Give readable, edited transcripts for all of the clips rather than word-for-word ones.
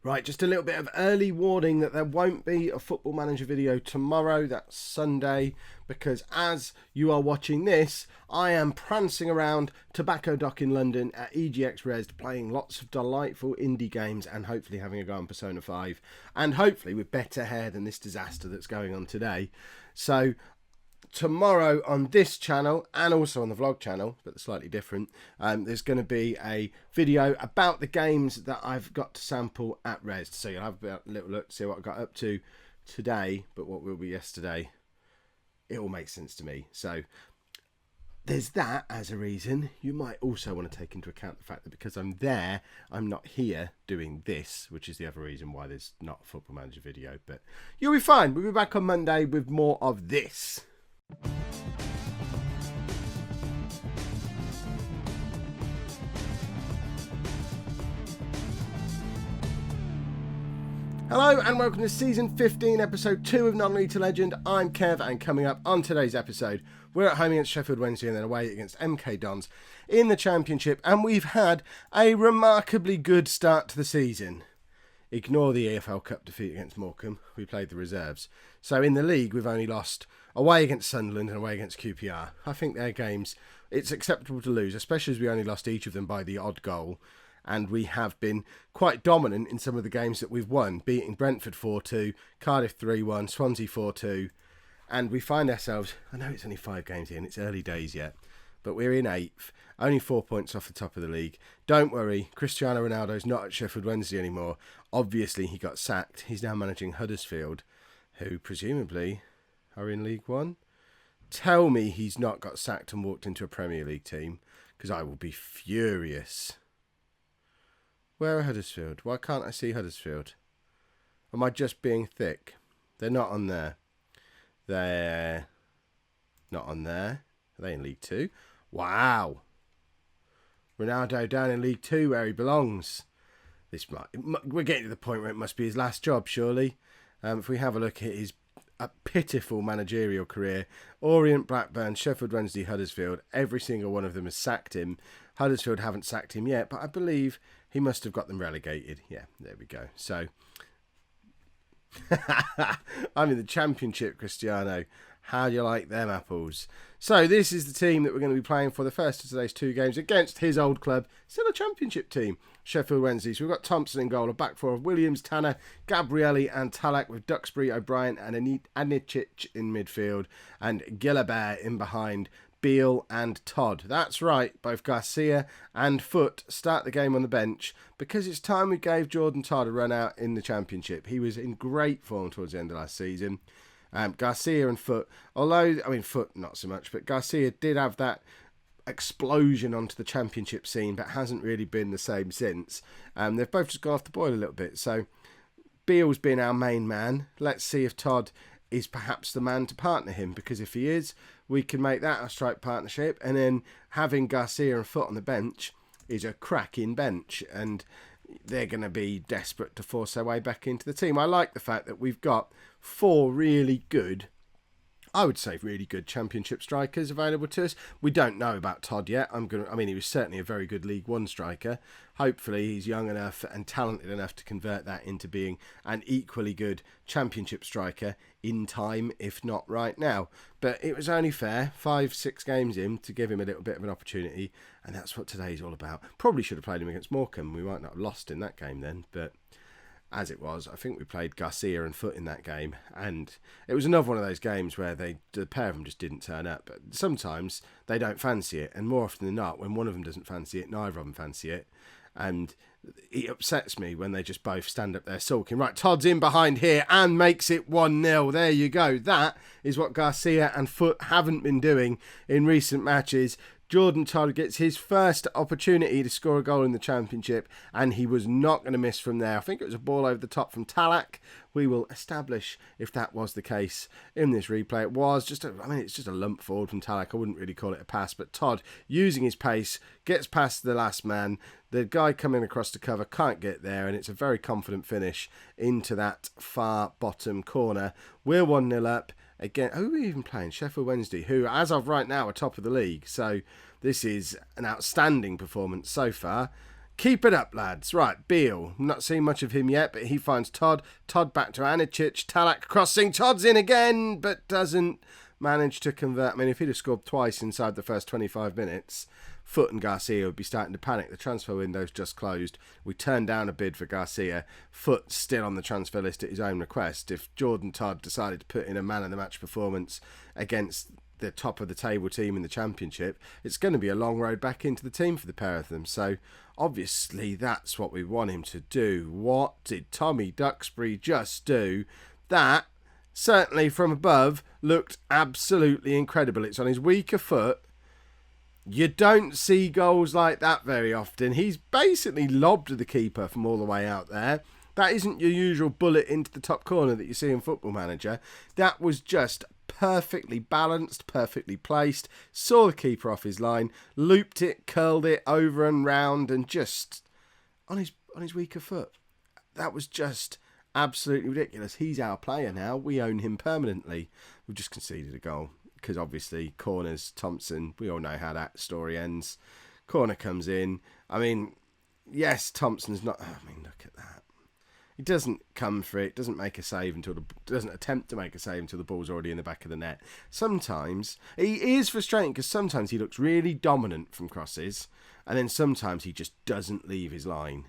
Right, just a little bit of early warning that there won't be a Football Manager video tomorrow, that's Sunday, because as you are watching this, I am prancing around Tobacco Dock in London at EGX Resd, playing lots of delightful indie games and hopefully having a go on Persona 5, and hopefully with better hair than this disaster that's going on today. So tomorrow on this channel and also on the vlog channel, but slightly different, there's going to be a video about the games that I've got to sample at Resd. So you'll have a little look to see what I got up to today, but what will be yesterday. It all makes sense to me. So there's that as a reason. You might also want to take into account the fact that because I'm there, I'm not here doing this, which is the other reason why there's not a Football Manager video. But you'll be fine. We'll be back on Monday with more of this. Hello and welcome to Season 15, Episode 2 of Non-League to Legend. I'm Kev, and coming up on today's episode, we're at home against Sheffield Wednesday and then away against MK Dons in the Championship, and we've had a remarkably good start to the season. Ignore the EFL Cup defeat against Morecambe, we played the reserves. So in the league, we've only lost away against Sunderland and away against QPR. I think their games, it's acceptable to lose, especially as we only lost each of them by the odd goal. And we have been quite dominant in some of the games that we've won, beating Brentford 4-2, Cardiff 3-1, Swansea 4-2. And we find ourselves, I know it's only 5 games in, it's early days yet, but we're in 8th, only 4 points off the top of the league. Don't worry, Cristiano Ronaldo's not at Sheffield Wednesday anymore. Obviously, he got sacked. He's now managing Huddersfield, who presumably are in League One. Tell me he's not got sacked and walked into a Premier League team, because I will be furious. Where are Huddersfield? Why can't I see Huddersfield? Am I just being thick? They're not on there. They're not on there. Are they in League 2? Wow. Ronaldo down in League 2 where he belongs. We're getting to the point where it must be his last job, surely. If we have a look at his pitiful managerial career, Orient, Blackburn, Sheffield Wednesday, Huddersfield, every single one of them has sacked him. Huddersfield haven't sacked him yet, but I believe he must have got them relegated. Yeah, there we go. So, I'm in the Championship, Cristiano. How do you like them apples? So, this is the team that we're going to be playing for the first of today's 2 games against his old club. Still a Championship team, Sheffield Wednesday. So, we've got Thompson in goal, a back four of Williams, Tanner, Gabrielli and Tholarp, with Duxbury, O'Brien and Anicic in midfield, and Gillabert in behind Beale and Todd. That's right, both Garcia and Foot start the game on the bench because it's time we gave Jordan Todd a run out in the Championship. He was in great form towards the end of last season. Garcia and Foot, Foot not so much, but Garcia did have that explosion onto the Championship scene, but hasn't really been the same since. They've both just gone off the boil a little bit. So Beale's been our main man. Let's see if Todd is perhaps the man to partner him, because if he is, we can make that a strike partnership, and then having Garcia and Foot on the bench is a cracking bench, and they're going to be desperate to force their way back into the team. I like the fact that we've got 4 really good, I would say really good Championship strikers available to us. We don't know about Todd yet. He was certainly a very good League One striker. Hopefully he's young enough and talented enough to convert that into being an equally good Championship striker in time, if not right now. But it was only fair, 5-6 games in, to give him a little bit of an opportunity, and that's what today's all about. Probably should have played him against Morecambe. We might not have lost in that game then, but as it was, I think we played Garcia and Foot in that game, and it was another one of those games where the pair of them just didn't turn up. But sometimes they don't fancy it, and more often than not, when one of them doesn't fancy it, neither of them fancy it, and it upsets me when they just both stand up there sulking. Right, Todd's in behind here and makes it 1-0. There you go. That is what Garcia and Foot haven't been doing in recent matches. Jordan Todd gets his first opportunity to score a goal in the Championship, and he was not going to miss from there. I think it was a ball over the top from Tholarp. We will establish if that was the case in this replay. It was just it's just a lump forward from Tholarp. I wouldn't really call it a pass, but Todd, using his pace, gets past the last man. The guy coming across to cover can't get there, and it's a very confident finish into that far bottom corner. We're 1-0 up. Again, who are we even playing? Sheffield Wednesday, who, as of right now, are top of the league. So this is an outstanding performance so far. Keep it up, lads. Right, Beale. Not seen much of him yet, but he finds Todd. Todd back to Anicic. Talak crossing. Todd's in again, but doesn't manage to convert. I mean, if he'd have scored twice inside the first 25 minutes, Foot and Garcia would be starting to panic. The transfer window's just closed. We turned down a bid for Garcia. Foot's still on the transfer list at his own request. If Jordan Todd decided to put in a man-of-the-match performance against the top of the table team in the Championship, it's going to be a long road back into the team for the pair of them. So obviously that's what we want him to do. What did Tommy Duxbury just do? That, certainly from above, looked absolutely incredible. It's on his weaker foot. You don't see goals like that very often. He's basically lobbed the keeper from all the way out there. That isn't your usual bullet into the top corner that you see in Football Manager. That was just perfectly balanced, perfectly placed. Saw the keeper off his line, looped it, curled it over and round, and just on his weaker foot. That was just absolutely ridiculous. He's our player now. We own him permanently. We've just conceded a goal. Because obviously, corners, Thompson, we all know how that story ends. Corner comes in. I mean, yes, Thompson's not... I mean, look at that. He doesn't come for it, doesn't make a save doesn't attempt to make a save until the ball's already in the back of the net. Sometimes, he is frustrating because sometimes he looks really dominant from crosses, and then sometimes he just doesn't leave his line.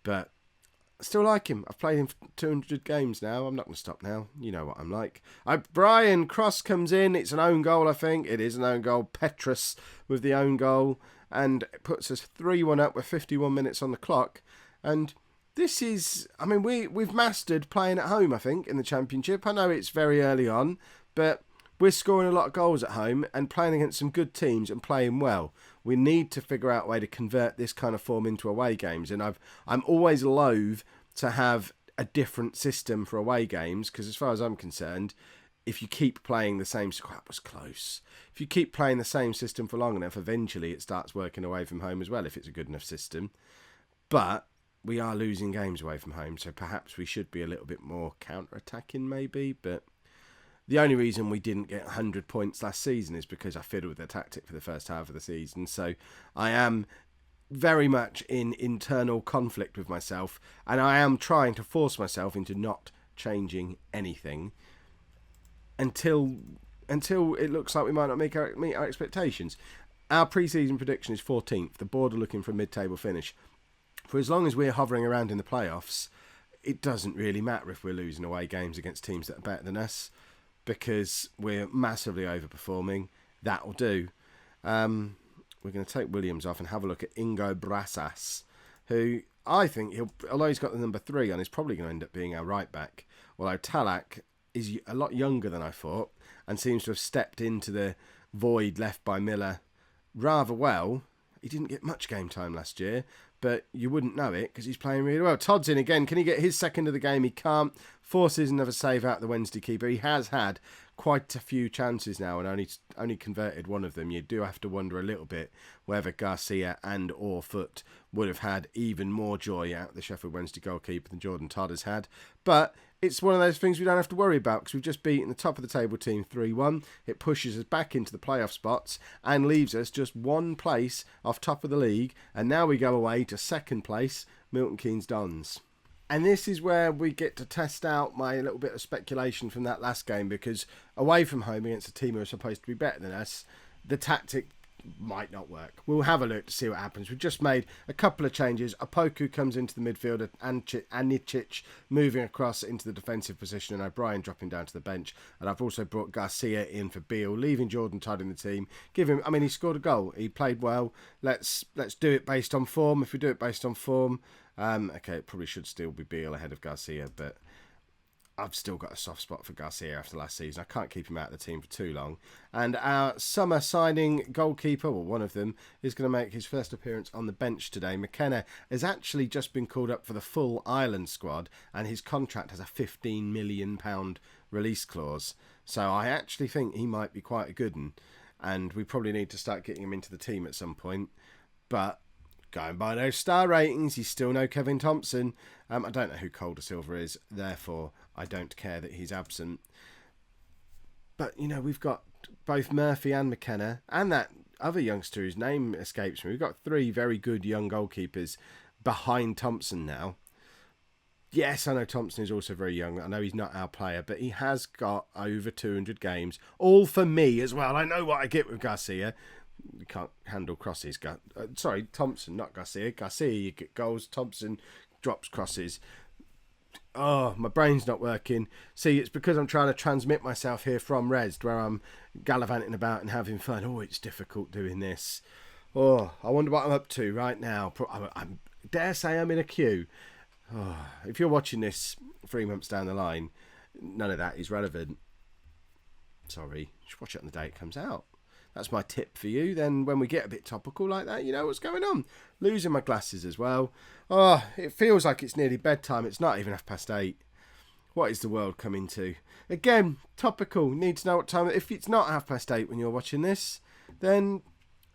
But I still like him. I've played him for 200 games now. I'm not going to stop now. You know what I'm like. Brian Cross comes in. It's an own goal, I think. It is an own goal. Petrus with the own goal. And it puts us 3-1 up with 51 minutes on the clock. And this is... I mean, we've mastered playing at home, I think, in the Championship. I know it's very early on, but we're scoring a lot of goals at home and playing against some good teams and playing well. We need to figure out a way to convert this kind of form into away games. And I'm always loath to have a different system for away games because as far as I'm concerned, if you keep playing the same... That was close. If you keep playing the same system for long enough, eventually it starts working away from home as well if it's a good enough system. But we are losing games away from home, so perhaps we should be a little bit more counter-attacking maybe, but... The only reason we didn't get 100 points last season is because I fiddled with the tactic for the first half of the season. So I am very much in internal conflict with myself, and I am trying to force myself into not changing anything until it looks like we might not meet our expectations. Our pre-season prediction is 14th. The board are looking for a mid-table finish. For as long as we're hovering around in the playoffs, it doesn't really matter if we're losing away games against teams that are better than us, because we're massively overperforming. That'll do. We're going to take Williams off and have a look at Ingo Brasas, who I think, although he's got the number 3 on, he's probably going to end up being our right back. Although Talak is a lot younger than I thought and seems to have stepped into the void left by Miller rather well. He didn't get much game time last year, but you wouldn't know it because he's playing really well. Todd's in again. Can he get his second of the game? He can't. Forces another save out the Wednesday keeper. He has had quite a few chances now and only converted one of them. You do have to wonder a little bit whether Garcia and or Foot would have had even more joy out of the Sheffield Wednesday goalkeeper than Jordan Todd has had. But it's one of those things we don't have to worry about because we've just beaten the top of the table team 3-1. It pushes us back into the playoff spots and leaves us just one place off top of the league. And now we go away to second place, Milton Keynes Dons. And this is where we get to test out my little bit of speculation from that last game, because away from home against a team who are supposed to be better than us, the tactic might not work. We'll have a look to see what happens. We've just made a couple of changes. Opoku comes into the midfield, Anicic moving across into the defensive position, and O'Brien dropping down to the bench. And I've also brought Garcia in for Beale, leaving Jordan Todd in the team. He scored a goal. He played well. Let's do it based on form. If we do it based on form, okay, it probably should still be Beale ahead of Garcia, but I've still got a soft spot for Garcia after last season. I can't keep him out of the team for too long. And our summer signing goalkeeper, well, one of them, is going to make his first appearance on the bench today. McKenna has actually just been called up for the full Ireland squad, and his contract has a £15 million release clause. So I actually think he might be quite a good one, and we probably need to start getting him into the team at some point. But going by those star ratings, he's still no Kevin Thompson. I don't know who Calder Silver is, therefore I don't care that he's absent. But, we've got both Murphy and McKenna, and that other youngster whose name escapes me. We've got 3 very good young goalkeepers behind Thompson now. Yes, I know Thompson is also very young. I know he's not our player, but he has got over 200 games. All for me as well. I know what I get with Garcia. You can't handle crosses. Sorry, Thompson, not Garcia. Garcia, you get goals. Thompson drops crosses. Oh, my brain's not working. See, it's because I'm trying to transmit myself here from Resd, where I'm gallivanting about and having fun. Oh, it's difficult doing this. Oh, I wonder what I'm up to right now. I dare say I'm in a queue. Oh, if you're watching this 3 months down the line, none of that is relevant. Sorry, just watch it on the day it comes out. That's my tip for you. Then when we get a bit topical like that, you know what's going on. Losing my glasses as well. Oh, it feels like it's nearly bedtime. It's not even 8:30. What is the world coming to? Again, topical. Need to know what time. If it's not 8:30 when you're watching this, then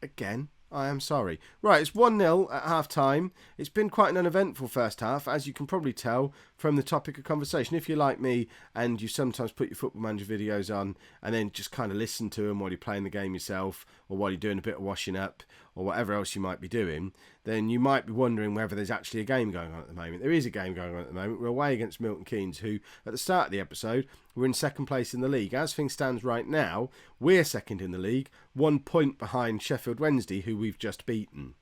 again, I am sorry. Right, it's 1-0 at half-time. It's been quite an uneventful first half, as you can probably tell from the topic of conversation. If you're like me and you sometimes put your Football Manager videos on and then just kind of listen to them while you're playing the game yourself or while you're doing a bit of washing up or whatever else you might be doing, then you might be wondering whether there's actually a game going on at the moment. There is a game going on at the moment. We're away against Milton Keynes, who, at the start of the episode, were in second place in the league. As things stands right now, we're second in the league, 1 point behind Sheffield Wednesday, who we've just beaten.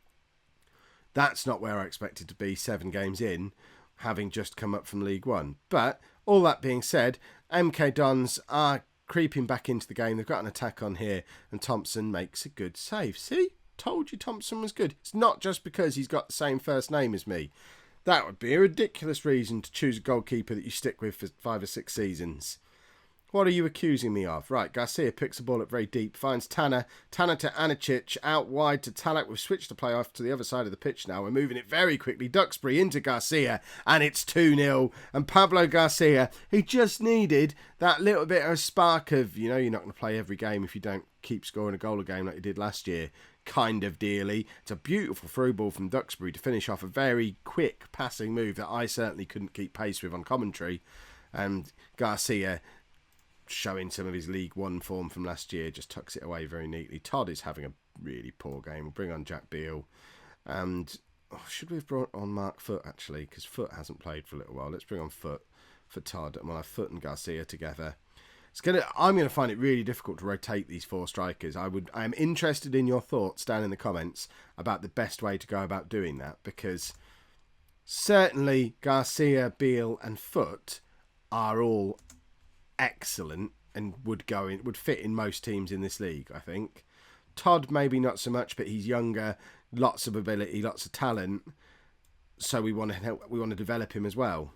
That's not where I expected to be 7 games in, having just come up from League One. But, all that being said, MK Dons are creeping back into the game. They've got an attack on here, and Thompson makes a good save. See? Told you Thompson was good. It's not just because he's got the same first name as me. That would be a ridiculous reason to choose a goalkeeper that you stick with for 5 or 6 seasons. What are you accusing me of? Right, Garcia picks the ball up very deep, finds Tanner. Tanner to Anicic, out wide to Tholarp. We've switched the play off to the other side of the pitch now. We're moving it very quickly. Duxbury into Garcia, and it's 2-0. And Pablo Garcia, he just needed that little bit of spark of, you know, you're not going to play every game if you don't keep scoring a goal a game like you did last year. Kind of dearly. It's a beautiful through ball from Duxbury to finish off a very quick passing move that I certainly couldn't keep pace with on commentary. And Garcia, showing some of his League One form from last year, just tucks it away very neatly. Todd is having a really poor game. We'll bring on Jack Beale. And should we have brought on Mark Foot, actually? Because Foot hasn't played for a little while. Let's bring on Foot for Todd, and we'll have Foot and Garcia together. I'm going to find it really difficult to rotate these 4 strikers. I am interested in your thoughts down in the comments about the best way to go about doing that, because certainly Garcia, Beale and Foot are all excellent and would fit in most teams in this league, I think. Todd maybe not so much, but he's younger, lots of ability, lots of talent, so we want to develop him as well.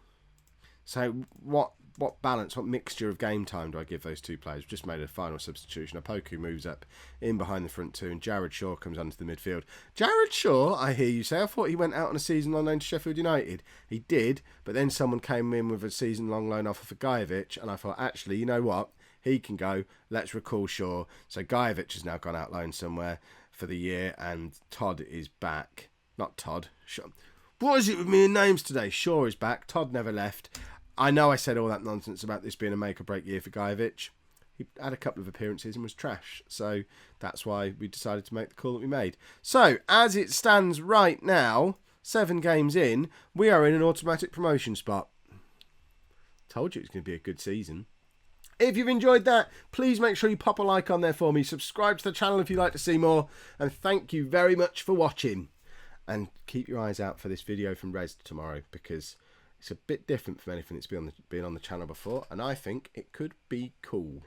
So what balance, what mixture of game time do I give those 2 players? We've just made a final substitution. Opoku moves up in behind the front 2, and Jared Shaw comes onto the midfield. Jared Shaw, I hear you say, I thought he went out on a season-long loan to Sheffield United. He did, but then someone came in with a season-long loan offer for Gajovic, and I thought, actually, you know what? He can go. Let's recall Shaw. So Gajovic has now gone out loan somewhere for the year, and Todd is back. Not Todd. Shaw. What is it with me and names today? Shaw is back. Todd never left. I know I said all that nonsense about this being a make-or-break year for Gajovic. He had a couple of appearances and was trash. So that's why we decided to make the call that we made. So, as it stands right now, 7 games in, we are in an automatic promotion spot. Told you it's going to be a good season. If you've enjoyed that, please make sure you pop a like on there for me. Subscribe to the channel if you'd like to see more. And thank you very much for watching. And keep your eyes out for this video from Res tomorrow, because it's a bit different from anything that's been on the channel before, and I think it could be cool.